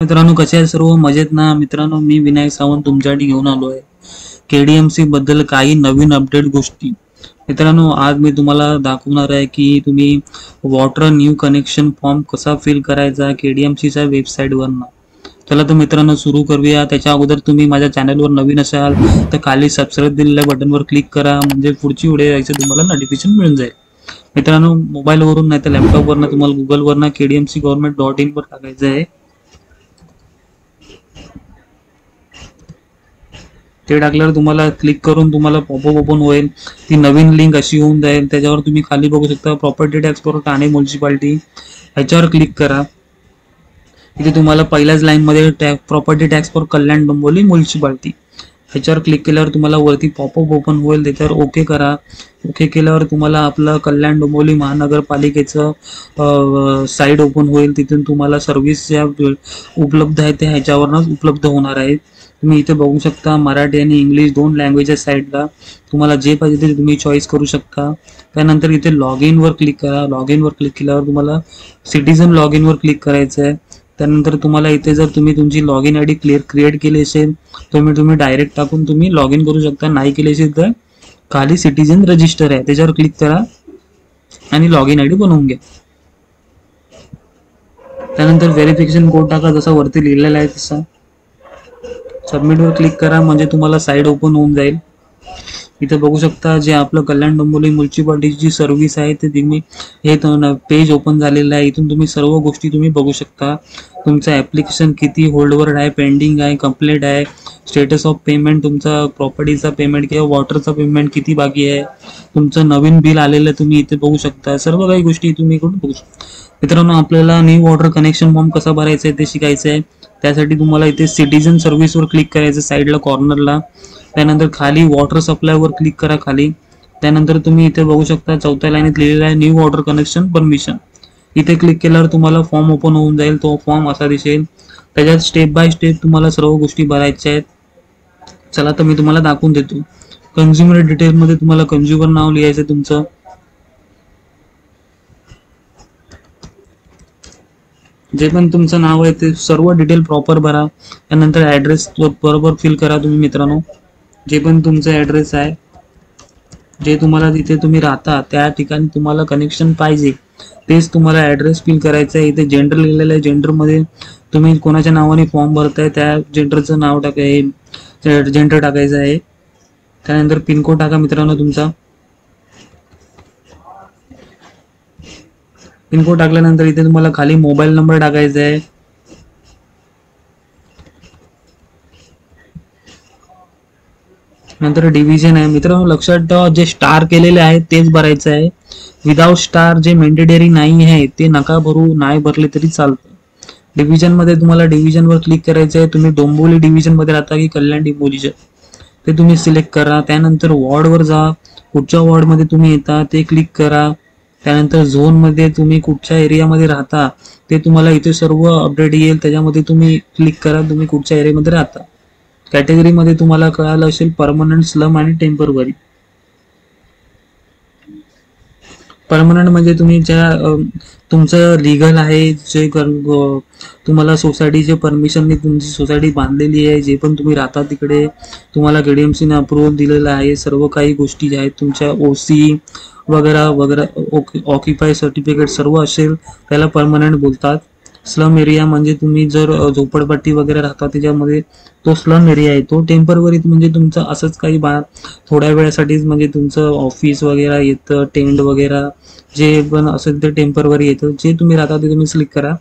मित्रांनो, कसे आहे सर्व? मजेत ना? मित्रांनो, मी विनायक सावंत तुमच्यासाठी घेऊन आलो आहे केडीएमसी बद्दल काही नवीन अपडेट गोष्टी. मित्रांनो, आज मी तुम्हाला दाखवणार आहे की तुम्ही वॉटर न्यू कनेक्शन फॉर्म कसा फिल करायचा केडीएमसीच्या वेबसाईटवरनं. चला तर मित्रांनो, सुरू करूया. त्याच्या अगोदर तुम्ही माझ्या चॅनलवर नवीन असाल तर खाली सबस्क्राईब दिलेल्या बटनवर क्लिक करा, म्हणजे पुढची व्हिडिओ यायचं तुम्हाला नोटिफिकेशन मिळून जाईल. मित्रांनो, मोबाईलवरून नाही तर लॅपटॉपवरनं तुम्हाला गुगलवरनं kdmcgovernment.in वर टाकायचं आहे. ते टाकल्यावर तुम्हाला क्लिक करून तुम्हाला पॉपअप ओपन होईल. ती नवीन लिंक अशी होऊन जाईल. त्याच्यावर तुम्ही खाली बघू शकता property tax for Thane municipality, ह्याच्यावर क्लिक करा. इथे तुम्हाला पहिल्याच लाईनमध्ये property tax for Kalyan Dombivli municipality ह्याच्यावर क्लिक केल्यावर तुम्हाला वरती पॉपअप ओपन होईल. त्याच्यावर ओके करा. ओके केल्यावर तुम्हाला आपलं कल्याण डोंबिवली महानगरपालिकेचं साईट ओपन होईल. तिथून तुम्हाला सर्व्हिस ज्या उपलब्ध आहेत त्या ह्याच्यावरच उपलब्ध होणार आहेत. तुम्ही इथे बघू शकता मराठी आणि इंग्लिश दोन लँग्वेजेस साईडला. तुम्हाला जे पाहिजे ते तुम्ही चॉईस करू शकता. त्यानंतर इथे लॉग इनवर क्लिक करा. लॉग इनवर क्लिक केल्यावर तुम्हाला सिटीजन लॉग इनवर क्लिक करायचं आहे. त्यानंतर तुम्हाला इथे जर तुम्ही तुमची log in I D create केली असेल तर तुम्ही डायरेक्ट टाकून तुम्ही लॉग इन करू शकता. नाही केली असेल तर खाली सिटीजन रजिस्टर आहे त्याच्यावर क्लिक करा आणि लॉग इन आय डी बनवून घ्या. त्यानंतर व्हेरिफिकेशन कोड टाका, जसा वरती लिहिलेला आहे तसा. सबमिटवर क्लिक करा, म्हणजे तुम्हाला साईट ओपन होऊन जाईल. इथे बघू शकता जे आपलं कल्याण डोंबिवली म्युन्सिपाल्टीची सर्व्हिस आहे ते तुम्ही हे पेज ओपन झालेलं आहे. इथून तुम्ही सर्व गोष्टी तुम्ही बघू शकता. तुमचं ॲप्लिकेशन किती होल्डवर आहे, पेंडिंग आहे, कंप्लीट आहे, स्टेटस ऑफ पेमेंट, तुमचा प्रॉपर्टीचा पेमेंट किंवा वॉटरचा पेमेंट किती बाकी आहे, तुमचं नवीन बिल आलेलं तुम्ही इथे बघू शकता. सर्व काही गोष्टी तुम्ही इकडून बघू शकता. मित्रांनो, आपल्याला न्यू वॉटर कनेक्शन फॉर्म कसा भरायचा आहे ते शिकायचं आहे. त्यासाठी तुम्हाला इथे सिटीजन सर्व्हिसवर क्लिक करायचं साईडला कॉर्नरला. त्यानंतर खाली वॉटर सप्लायवर क्लिक करा खाली. त्यानंतर तुम्ही इथे बघू शकता चौथ्या लाईनीत लिहिलेला आहे न्यू वॉटर कनेक्शन परमिशन. इथे क्लिक केल्यावर तुम्हाला फॉर्म ओपन होऊन जाईल. तो फॉर्म असा दिसेल. त्याच्यात स्टेप बाय स्टेप तुम्हाला सर्व गोष्टी भरायच्या आहेत. चला तर मी तुम्हाला दाखवून देतो. कन्झ्युमर डिटेलमध्ये तुम्हाला कन्झ्युमर नाव लिहायचं तुमचं. जे पण तुमचं नाव आहे ते सर्व डिटेल प्रॉपर भरा. त्यानंतर ॲड्रेस बरोबर फिल करा तुम्ही. मित्रांनो, जे पण तुमचं ॲड्रेस आहे, जे तुम्हाला तिथे तुम्ही राहता त्या ठिकाणी तुम्हाला कनेक्शन पाहिजे तेच तुम्हाला ॲड्रेस फिल करायचं आहे. इथे जेंडर लिहिलेलं आहे. जेंडरमध्ये तुम्ही कोणाच्या नावाने फॉर्म भरताय त्या जेंडरचं नाव जेंडर टाकायचं आहे. त्यानंतर पिनकोड टाका मित्रांनो तुमचा. पिनकोड टाकल्यानंतर इथे तुम्हाला खाली मोबाईल नंबर टाकायचा आहे. नंतर डिव्हिजन आहे. मित्रांनो, लक्षात ठेवा जे स्टार केलेले आहेत तेच भरायचं आहे. विदाउट स्टार जे मेंडेटरी नाही आहे ते नका भरू. नाही भरले तरी चालतं. डिव्हिजन मध्ये तुम्हाला डिव्हिजनवर क्लिक करायचं आहे. तुम्ही डोंबिवली डिव्हिजन मध्ये राहता की कल्याण डोंबिवलीच्या ते तुम्ही सिलेक्ट करा. त्यानंतर वॉर्डवर जा. कुठच्या वॉर्डमध्ये तुम्ही येता ते क्लिक करा. त्यानंतर झोनमध्ये तुम्ही कुठच्या एरियामध्ये राहता ते तुम्हाला इथे सर्व अपडेट येईल. त्याच्यामध्ये तुम्ही क्लिक करा तुम्ही कुठच्या एरियामध्ये राहता. कॅटेगरीमध्ये तुम्हाला कळालं असेल परमनंट, स्लम आणि टेम्पररी. परमनंट म्हणजे तुम्ही ज्या तुमचं लिगल आहे, जे तुम्हाला सोसायटीचे परमिशनने तुमची सोसायटी बांधलेली आहे, जे पण तुम्ही राहता तिकडे तुम्हाला केडीएमसीने अप्रुव्हल दिलेलं आहे. सर्व काही गोष्टी ज्या आहेत तुमच्या ओसी वगैरे वगैरे ऑक्युपाय सर्टिफिकेट सर्व असेल त्याला परमनंट बोलतात. स्लम एरिया म्हणजे तुम्ही जर झोपडपट्टी वगैरे राहता त्याच्यामध्ये तो स्लम एरिया आहे. तो टेम्पररी म्हणजे तुमचं असंच काही थोड्या वेळासाठीच म्हणजे तुमचं ऑफिस वगैरे येतं, टेंट वगैरे जे पण असेल ते टेम्पररी येतं. जे तुम्ही राहता ते तुम्ही सिलेक्ट करा.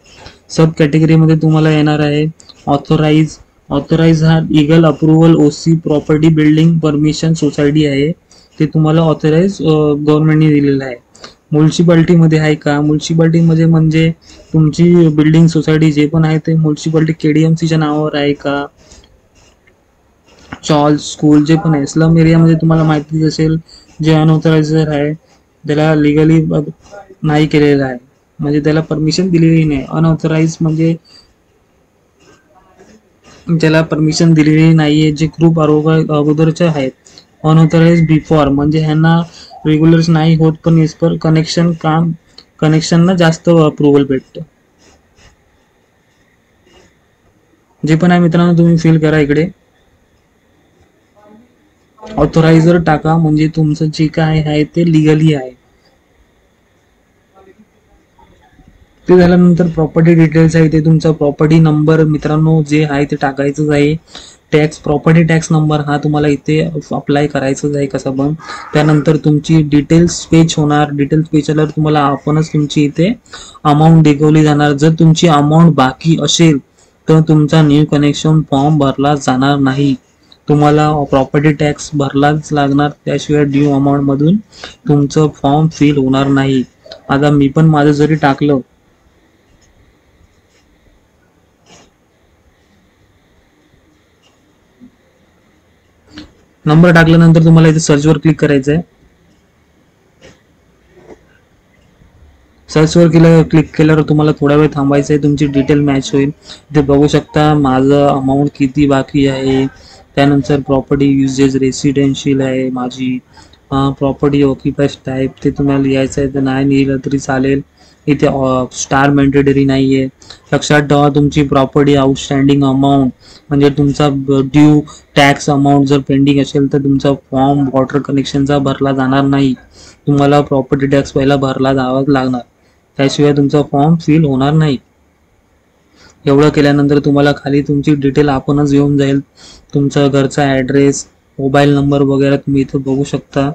सब कॅटेगरीमध्ये तुम्हाला येणार आहे ऑथोराइज हा legal approval OC property building permission society आहे. ते तुम्हाला ऑथोराइज गव्हर्नमेंटने दिलेलं आहे. म्युन्सिपाल्टीमध्ये आहे का? म्युन्सिपाल्टीमध्ये म्हणजे तुमची बिल्डिंग सोसायटी जे पण आहे ते म्युन्सिपाल्टी केडीएमसीच्या नावावर आहे का? चॉल स्कूल जे पण आहे. स्लम एरियामध्ये तुम्हाला माहिती असेल जे अनऑथराइजर आहे त्याला लिगली नाही केलेलं आहे, म्हणजे त्याला परमिशन दिलेली नाही. अनऑथराइज म्हणजे त्याला परमिशन दिलेली नाहीये. जे ग्रुप अगोदरचे आहेत अनऑथराइज बिफॉर म्हणजे ह्यांना रेग्युलर्स नाही होत, पण एज पर कनेक्शनना जास्त अप्रुव्हल भेटतं. जे पण आहे मित्रांनो तुम्ही फिल करा इकडे. ऑथोरायझर टाका म्हणजे तुमचं जे काय आहे ते लिगली आहे. ते झाल्यानंतर प्रॉपर्टी डिटेल्स आहे, ते तुमचा प्रॉपर्टी नंबर मित्रांनो जे आहे ते टाकायचंच आहे. टॅक्स प्रॉपर्टी टॅक्स नंबर हा तुम्हाला इथे अप्लाय करायचंच आहे कसं पण. त्यानंतर तुमची डिटेल्स पेज होणार. डिटेल्स पेज आल्यावर तुम्हाला आपणच तुमची इथे अमाऊंट दाखवली जाणार. जर तुमची अमाऊंट बाकी असेल तर तुमचा न्यू कनेक्शन फॉर्म भरला जाणार नाही. तुम्हाला प्रॉपर्टी टॅक्स भरलाच लागणार, त्याशिवाय ड्यू अमाऊंट मधून तुमचं फॉर्म फिल होणार नाही. आता मी पण माझं जरी टाकलं नंबर टाकल्यानंतर तुम्हाला इथे सर्चवर क्लिक करायचं आहे. सर्चवर क्लिक केल्यावर तुम्हाला थोडा वेळ थांबायचं आहे. तुमची डिटेल मॅच होईल. इथे बघू शकता माझं अमाऊंट किती बाकी आहे. त्यानंतर प्रॉपर्टी युजेस रेसिडेन्शियल आहे माझी. प्रॉपर्टी ऑक्युपाईज टाईप ते तुम्हाला लिहायचं आहे, तर नाही लिहिलं तरी चालेल. इथे स्टार मॅन्डेटरी नाही आहे. लक्षात ठेवा तुमची प्रॉपर्टी आउटस्टँडिंग अमाऊंट म्हणजे तुमचा ड्यू टॅक्स अमाऊंट जर पेंडिंग असेल तर तुमचा फॉर्म वॉटर कनेक्शनचा भरला जाणार नाही. तुम्हाला प्रॉपर्टी टॅक्स पहिला भरला जावाच लागणार, त्याशिवाय तुमचा फॉर्म फिल होणार नाही. एवढं केल्यानंतर तुम्हाला खाली तुमची डिटेल आपणच येऊन जाईल. तुमचा घरचा ॲड्रेस, मोबाईल नंबर वगैरे तुम्ही इथं बघू शकता.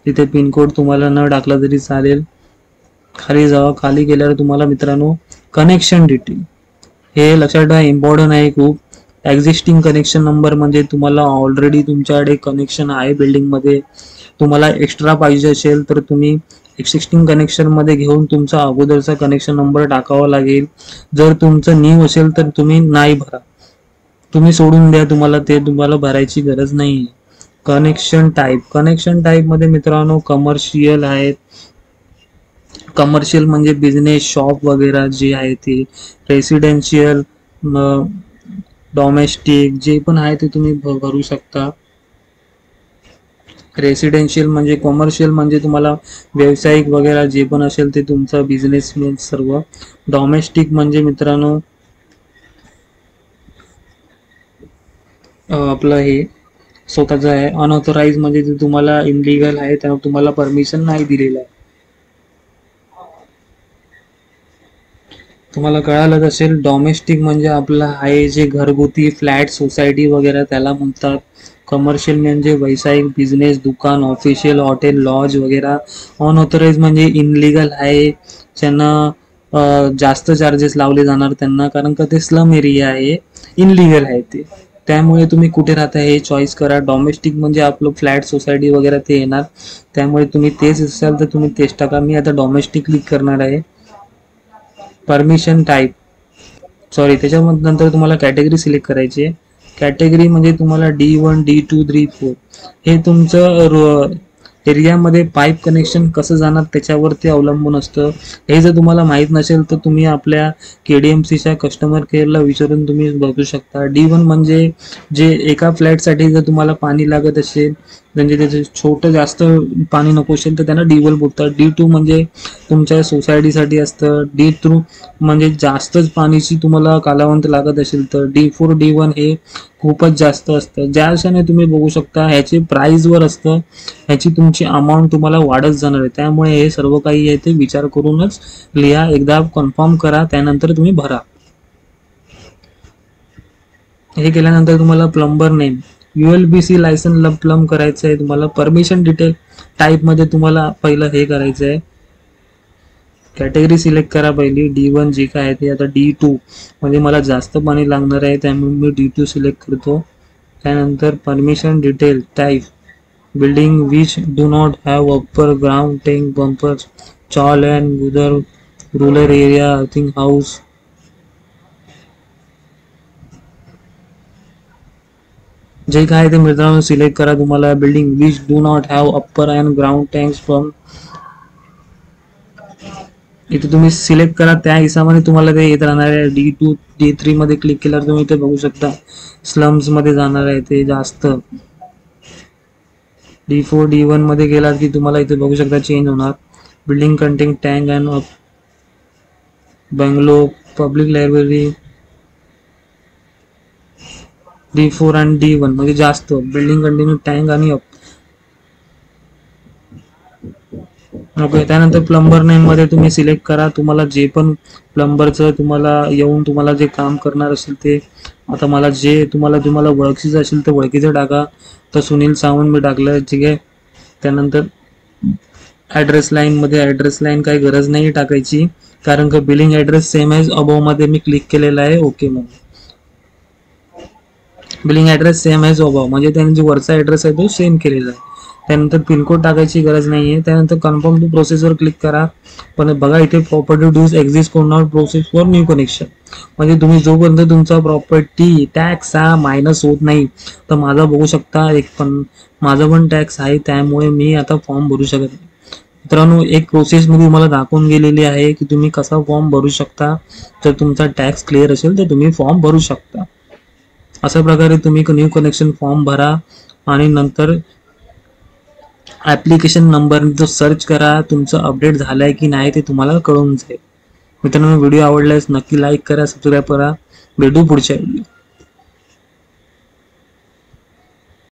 तिथे पिनकोड तुम्हाला न टाकला तरी चालेल. खाली जावा. खाली गेल्यावर तुम्हाला मित्रांनो कनेक्शन डिटेल हे लक्षात ठेवा, इम्पॉर्टंट आहे खूप. एक्झिस्टिंग कनेक्शन नंबर म्हणजे तुम्हाला ऑलरेडी तुमच्याकडे कनेक्शन आहे बिल्डिंगमध्ये. तुम्हाला एक्स्ट्रा पाहिजे असेल तर तुम्ही एक्झिस्टिंग कनेक्शन मध्ये घेऊन तुमचा अगोदरचा कनेक्शन नंबर टाकावा लागेल. जर तुमचं न्यू असेल तर तुम्ही नाही भरा, तुम्ही सोडून द्या, तुम्हाला ते तुम्हाला भरायची गरज नाही. कनेक्शन टाईप मध्ये मित्रांनो कमर्शियल आहेत. कमर्शियल म्हणजे बिझनेस शॉप वगैरे जे आहे ते. रेसिडेन्शियल, डोमेस्टिक जे पण आहे ते तुम्ही भरू शकता. रेसिडेन्शियल म्हणजे कमर्शियल म्हणजे तुम्हाला व्यावसायिक वगैरे जे पण असेल ते तुमचा बिझनेस सर्व. डोमेस्टिक म्हणजे मित्रांनो आपलं हे स्वतःचं आहे. अनऑथोराइज म्हणजे ते तुम्हाला इनलिगल आहे, त्यामुळे तुम्हाला परमिशन नाही दिलेलं आहे. तुम्हाला कळालं असेल. डोमेस्टिक म्हणजे आपलं आहे जे घरगुती फ्लॅट सोसायटी वगैरे त्याला म्हणतात. कमर्शियल म्हणजे व्यावसायिक बिझनेस दुकान ऑफिशियल हॉटेल लॉज वगैरे. अनऑथोराइज म्हणजे इनलिगल आहे, ज्यांना जास्त चार्जेस लावले जाणार त्यांना, कारण का ते स्लम एरिया आहे, इनलिगल आहे ते. त्यामुळे तुम्ही कुठे राहता हे चॉईस करा. डोमेस्टिक म्हणजे आपलं फ्लॅट सोसायटी वगैरे ते येणार, त्यामुळे तुम्ही तेच असाल तर तुम्ही तेच टाका. मी आता डोमेस्टिक क्लिक करणार आहे. परमिशन टाईप त्याच्यामध्ये नंतर तुम्हाला कॅटेगरी सिलेक्ट करायची आहे. कॅटेगरी म्हणजे तुम्हाला D1 D2 3 4 हे तुमचं एरियामध्ये पाईप कनेक्शन कसं जाणार त्याच्यावरती अवलंबून असतं. हे जर तुम्हाला माहीत नसेल तर तुम्ही आपल्या KDMCच्या कस्टमर केअरला विचारून तुम्ही बघू शकता. D1 म्हणजे जे एका फ्लॅटसाठी जर तुम्हाला पाणी लागत असेल, म्हणजे त्याचं छोटं जास्त पाणी नको असेल तर त्यांना D1 बोलतात. D2 म्हणजे तुमच्या सोसायटीसाठी असतं. D3 म्हणजे जास्तच पाण्याची तुम्हाला कालावंत लागत असेल तर. D4 D1 हे खूपच जास्त असतं. ज्या क्षणी तुम्ही बघू शकता ह्याची प्राइसवर असतं, ह्याची तुमची अमाऊंट तुम्हाला वाढत जाणार आहे. त्यामुळे हे सर्व काही आहे ते विचार करूनच लिहा. एकदा कन्फर्म करा, त्यानंतर तुम्ही भरा. हे केल्यानंतर तुम्हाला प्लंबर नेम ULBC लायसन प्लम करायचं आहे तुम्हाला. परमिशन डिटेल टाईप मध्ये तुम्हाला पहिलं हे करायचं आहे. कॅटेगरी सिलेक्ट करा पहिली. D1 जे काय आहे ते. आता D2 म्हणजे मला जास्त पाणी लागणार आहे, त्यामुळे मी D2 सिलेक्ट करतो. त्यानंतर permission detail type building which do not have upper ground tank bumper chawl and other rural area earthing house. जे काय ते मित्रांनो सिलेक्ट करा. तुम्हाला building which do not have upper and ground tanks from इथे तुम्ही सिलेक्ट करा, त्या हिशोबाने तुम्हाला ते येत राहणार आहे. D2 D3 मध्ये क्लिक केल्यावर तुम्ही इथे बघू शकता स्लम्स मध्ये जाणार आहे ते जास्त. D4 D1 मध्ये गेलात की तुम्हाला इथे बघू शकता चेंज होणार. Building content tank and bungalow public library D4 आणि D1 म्हणजे जास्त बिल्डिंग कंटिन्यू टँक आणि ओके. त्यानंतर प्लंबर नेम मध्ये तुम्ही सिलेक्ट करा तुम्हाला जे पण प्लंबरचं तुम्हाला येऊन तुम्हाला जे काम करणार असेल ते. आता मला जे तुम्हाला ओळखीचं असेल तर ओळखीचं टाका. तर सुनील सावंत मी टाकलं, ठीक आहे. त्यानंतर ॲड्रेस लाईनमध्ये ॲड्रेस लाईन काही गरज नाही टाकायची, कारण का बिलिंग ॲड्रेस सेम ॲज अबोवमध्ये मी क्लिक केलेला आहे. ओके म्हणून billing address same as above म्हणजे त्यांनी जो वरचा ॲड्रेस आहे तो सेम केलेला आहे. त्यानंतर पिनकोड टाकायची गरज नाही आहे. त्यानंतर कन्फर्म टू प्रोसेसवर क्लिक करा. पण बघा इथे property dues exist could not process for new connection, म्हणजे तुम्ही जोपर्यंत तुमचा प्रॉपर्टी टॅक्स हा मायनस होत नाही. तर माझा बघू शकता माझा पण टॅक्स आहे, त्यामुळे मी आता फॉर्म भरू शकत नाही. मित्रांनो, एक प्रोसेस मी तुम्हाला दाखवून गेलेली आहे की तुम्ही कसा फॉर्म भरू शकता. जर तुमचा टॅक्स क्लिअर असेल तर तुम्ही फॉर्म भरू शकता. अशा प्रकारे तुम्ही न्यू कनेक्शन फॉर्म भरा आणि नंतर ॲप्लिकेशन नंबर जो सर्च करा, तुमचं अपडेट झालंय की नाही ते तुम्हाला कळून जाईल. मित्रांनो, व्हिडिओ आवडल्यास नक्की लाईक करा, सबस्क्राईब करा. भेटू पुढच्या व्हिडिओ.